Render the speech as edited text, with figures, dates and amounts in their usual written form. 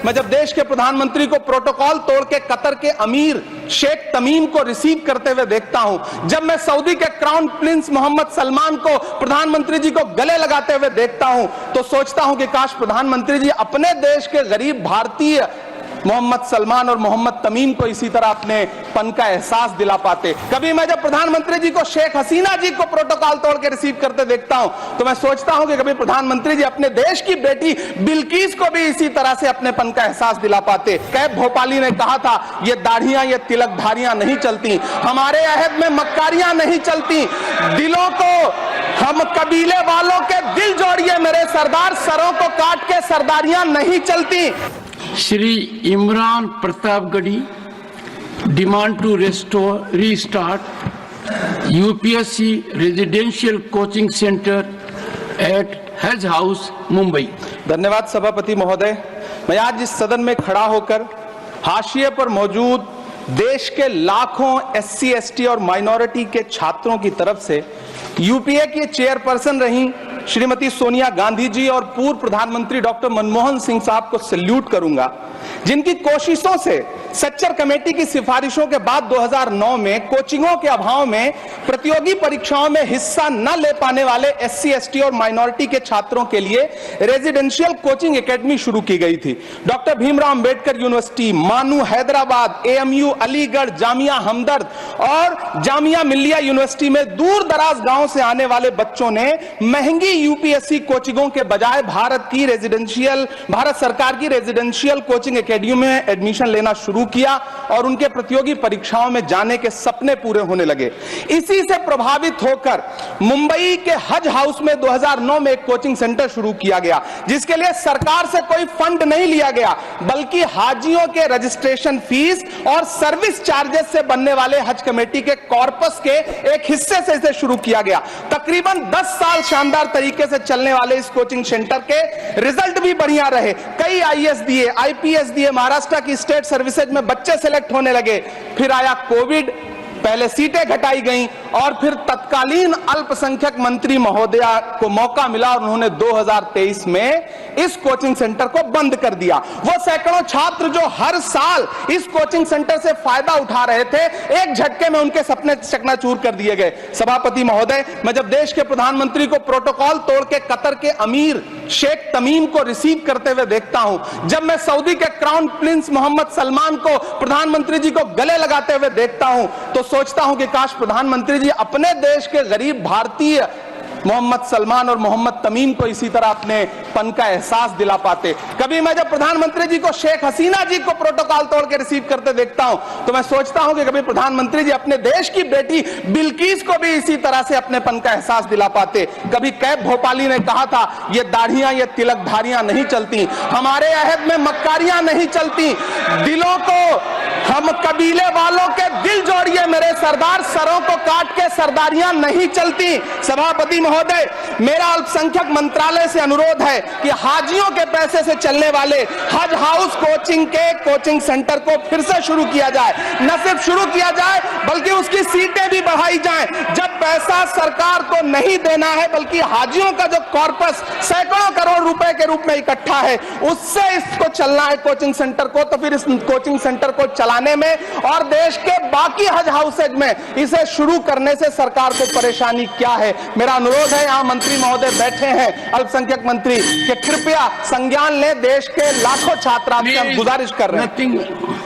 मैं जब देश के प्रधानमंत्री को प्रोटोकॉल तोड़ के कतर के अमीर शेख तमीम को रिसीव करते हुए देखता हूं, जब मैं सऊदी के क्राउन प्रिंस मोहम्मद सलमान को प्रधानमंत्री जी को गले लगाते हुए देखता हूं, तो सोचता हूं कि काश प्रधानमंत्री जी अपने देश के गरीब भारतीय मोहम्मद सलमान और मोहम्मद तमीम को इसी तरह अपने पन का एहसास दिला पाते। कभी मैं जब प्रधानमंत्री जी को शेख हसीना जी को प्रोटोकॉल तोड़ के रिसीव करते देखता हूं, तो मैं सोचता हूं कि कभी प्रधानमंत्री जी अपने देश की बेटी बिल्किस को भी इसी तरह से अपने पन का एहसास दिला पाते। कैब भोपाली ने कहा था, ये दाढ़ियां ये तिलकधारियां नहीं चलती, हमारे अहद में मक्कारियां नहीं चलती, दिलों को हम कबीले वालों के दिल जोड़िए मेरे सरदार, सरों को काट के सरदारियां नहीं चलती। Shri Imran Pratapgarhi demand to restart UPSC residential coaching centre at Haj House Mumbai. धन्यवाद सभापति महोदय। मैं आज इस सदन में खड़ा होकर हाशिए पर मौजूद देश के लाखों एससी एसटी और माइनॉरिटी के छात्रों की तरफ से यूपीए की चेयरपर्सन रही श्रीमती सोनिया गांधी जी और पूर्व प्रधानमंत्री डॉक्टर मनमोहन सिंह साहब को सैल्यूट करूंगा, जिनकी कोशिशों से सच्चर कमेटी की सिफारिशों के बाद 2009 में कोचिंगों के अभाव में प्रतियोगी परीक्षाओं में हिस्सा न ले पाने वाले एससी एसटी और माइनॉरिटी के छात्रों के लिए रेजिडेंशियल कोचिंग एकेडमी शुरू की गई थी। डॉक्टर भीमराव अंबेडकर यूनिवर्सिटी, मानू हैदराबाद, एएमयू अलीगढ़, जामिया हमदर्द और जामिया मिल्लिया यूनिवर्सिटी में दूर दराज गांव से आने वाले बच्चों ने महंगी यूपीएससी कोचिंगों के बजाय भारत सरकार की रेजिडेंशियल कोचिंग एकेडमी में एडमिशन लेना शुरू किया और उनके प्रतियोगी परीक्षाओं में जाने के सपने पूरे होने लगे। इसी से प्रभावित होकर मुंबई के हज हाउस में 2009 में एक कोचिंग सेंटर शुरू किया गया, जिसके लिए सरकार से कोई फंड नहीं लिया गया, बल्कि हाजियों के रजिस्ट्रेशन फीस और सर्विस चार्जेस से बनने वाले हज कमेटी के कॉर्पस के एक हिस्से से इसे शुरू किया गया। तकरीबन 10 साल शानदार तरीके से चलने वाले इस कोचिंग सेंटर के रिजल्ट भी बढ़िया रहे। कई आईएएस दिए, आईपीएस दिए, महाराष्ट्र की स्टेट सर्विसेज में बच्चे सेलेक्ट होने लगे। फिर आया कोविड, पहले सीटें घटाई गईं और फिर तत्कालीन अल्पसंख्यक मंत्री महोदया को मौका मिला और उन्होंने 2023 में इस कोचिंग सेंटर को बंद कर दिया। वो सैकड़ों छात्र जो हर साल इस कोचिंग सेंटर से फायदा उठा रहे थे, एक झटके में उनके सपने चकनाचूर कर दिए गए। सभापति महोदय, मैं जब देश के प्रधानमंत्री को प्रोटोकॉल तोड़ के कतर के अमीर शेख तमीम को रिसीव करते हुए देखता हूं, जब मैं सऊदी के क्राउन प्रिंस मोहम्मद सलमान को प्रधानमंत्री जी को गले लगाते हुए देखता हूं, तो सोचता हूं कि काश प्रधानमंत्री जी अपने देश के गरीब भारतीय मोहम्मद सलमान और मोहम्मद तमीम को इसी तरह अपने पन का एहसास दिला पाते। कभी मैं जब प्रधानमंत्री जी को शेख हसीना जी को प्रोटोकॉल तोड़ के रिसीव करते देखता हूं, तो मैं सोचता हूं कि कभी प्रधानमंत्री जी अपने देश की बेटी बिल्किस को भी इसी तरह से अपने पन का एहसास दिला पाते। कभी कैब भोपाली ने कहा था, ये दाढ़ियां ये तिलकधारियां नहीं चलती, हमारे अहद में मक्कारियां नहीं चलती, दिलों को हम कबीले वालों के दिल जोड़िए मेरे सरदार, सरों को काट के सरदारियां नहीं चलती। सभापति महोदय, मेरा अल्पसंख्यक मंत्रालय से अनुरोध है कि हाजियों के पैसे से चलने वाले हज हाउस कोचिंग के कोचिंग सेंटर को फिर से शुरू किया जाए। न सिर्फ शुरू किया जाए बल्कि उसकी सीटें भी बढ़ाई जाएं। जब पैसा सरकार को नहीं देना है बल्कि हाजियों का जो कॉर्पस सैकड़ों करोड़ रुपए के रूप में इकट्ठा है, उससे इसको चलना है कोचिंग सेंटर को, तो फिर इस कोचिंग सेंटर को चलाने में और देश के बाकी हज हाउसेज में इसे शुरू करने से सरकार को परेशानी क्या है। मेरा अनुरोध है, यहाँ मंत्री महोदय बैठे हैं अल्पसंख्यक मंत्री, कि कृपया संज्ञान लें। देश के लाखों छात्र आपसे हम गुजारिश कर रहे हैं।